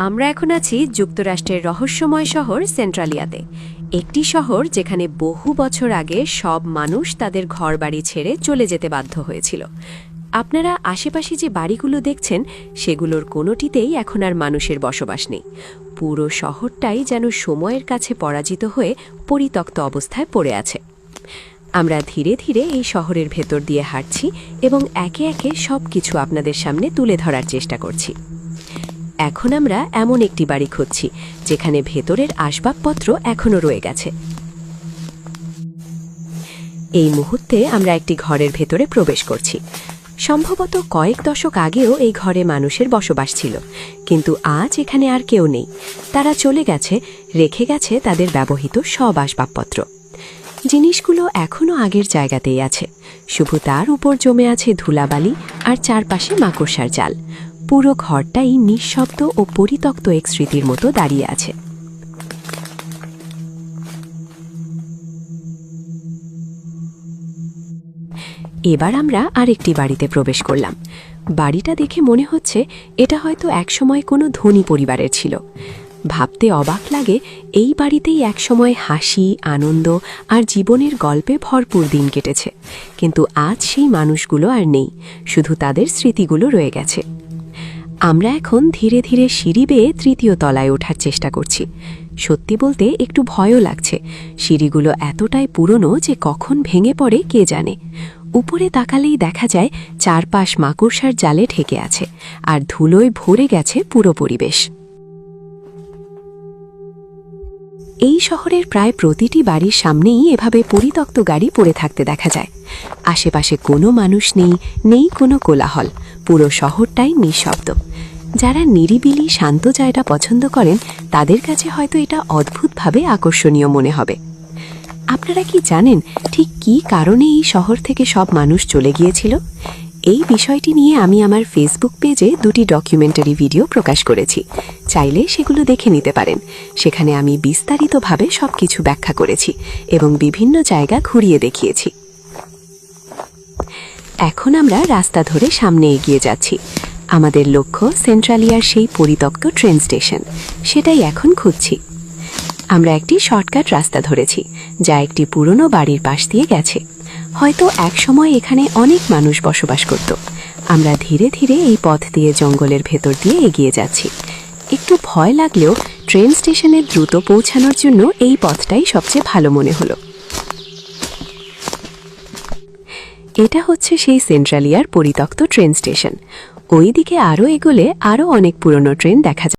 আমরা এখন আছি যুক্তরাষ্ট্রের রহস্যময় শহর সেন্ট্রালিয়াতে, একটি শহর যেখানে বহু বছর আগে সব মানুষ তাদের ঘরবাড়ি ছেড়ে চলে যেতে বাধ্য হয়েছিল। আপনারা আশেপাশে যে বাড়িগুলো দেখছেন সেগুলোর কোনোটিতেই এখন আর মানুষের বসবাস নেই। পুরো শহরটাই যেন সময়ের কাছে পরাজিত হয়ে পরিত্যক্ত অবস্থায় পড়ে আছে। আমরা ধীরে ধীরে এই শহরের ভেতর দিয়ে হাঁটছি এবং একে একে সব কিছু আপনাদের সামনে তুলে ধরার চেষ্টা করছি। এখন আমরা এমন একটি বাড়ি খুঁজছি যেখানে ভেতরের আসবাবপত্র এখনও রয়ে গেছে। এই মুহূর্তে আমরা একটি ঘরের ভেতরে প্রবেশ করছি। সম্ভবত কয়েক দশক আগেও এই ঘরে মানুষের বসবাস ছিল, কিন্তু আজ এখানে আর কেউ নেই। তারা চলে গেছে, রেখে গেছে তাদের ব্যবহৃত সব আসবাবপত্র। জিনিসগুলো এখনও আগের জায়গাতেই আছে, শুধু তার উপর জমে আছে ধুলাবালি আর চারপাশে মাকড়সার জাল। পুরো ঘরটাই নিঃশব্দ ও পরিত্যক্ত এক স্মৃতির মতো দাঁড়িয়ে আছে। এবার আমরা আরেকটি বাড়িতে প্রবেশ করলাম। বাড়িটা দেখে মনে হচ্ছে এটা হয়তো একসময় কোনো ধনী পরিবারের ছিল। ভাবতে অবাক লাগে, এই বাড়িতেই একসময় হাসি, আনন্দ আর জীবনের গল্পে ভরপুর দিন কেটেছে, কিন্তু আজ সেই মানুষগুলো আর নেই, শুধু তাদের স্মৃতিগুলো রয়ে গেছে। আমরা এখন ধীরে ধীরে সিঁড়ি বেয়ে তৃতীয় তলায় ওঠার চেষ্টা করছি। সত্যি বলতে একটু ভয়ও লাগছে। সিঁড়িগুলো এতটাই পুরনো যে কখন ভেঙে পড়ে কে জানে। উপরে তাকালেই দেখা যায় চারপাশ মাকড়সার জালে ঢেকে আছে আর ধুলোয় ভরে গেছে পুরো পরিবেশ। এই শহরের প্রায় প্রতিটি বাড়ির সামনেই এভাবে পরিত্যক্ত গাড়ি পড়ে থাকতে দেখা যায়। আশেপাশে কোনো মানুষ নেই, নেই কোনো কোলাহল। পুরো শহরটাই নিঃশব্দ। যারা নিরিবিলি শান্ত জায়গা পছন্দ করেন তাদের কাছে হয়তো এটা অদ্ভুতভাবে আকর্ষণীয় মনে হবে। আপনারা কি জানেন ঠিক কী কারণে এই শহর থেকে সব মানুষ চলে গিয়েছিল? এই বিষয়টি নিয়ে আমি আমার ফেসবুক পেজে দুটি ডকুমেন্টারি ভিডিও প্রকাশ করেছি, চাইলে সেগুলো দেখে নিতে পারেন। সেখানে আমি বিস্তারিতভাবে সবকিছু ব্যাখ্যা করেছি এবং বিভিন্ন জায়গা ঘুরিয়ে দেখিয়েছি। এখন আমরা রাস্তা ধরে সামনে এগিয়ে যাচ্ছি। আমাদের লক্ষ্য সেন্ট্রালিয়ার সেই পরিত্যক্ত ট্রেন স্টেশন, সেটাই এখন খুঁজছি। আমরা একটি শর্টকাট রাস্তা ধরেছি যা একটি পুরনো বাড়ির পাশ দিয়ে গেছে। হয়তো একসময় এখানে অনেক মানুষ বসবাস করত। আমরা ধীরে ধীরে এই পথ দিয়ে জঙ্গলের ভেতর দিয়ে এগিয়ে যাচ্ছি। একটু ভয় লাগলেও ট্রেন স্টেশনে দ্রুত পৌঁছানোর জন্য এই পথটাই সবচেয়ে ভালো মনে হলো। এটা হচ্ছে সেই সেন্ট্রালিয়ার পরিত্যক্ত ট্রেন স্টেশন। ওই দিকে আরও এগোলে আরও অনেক পুরনো ট্রেন দেখা যায়।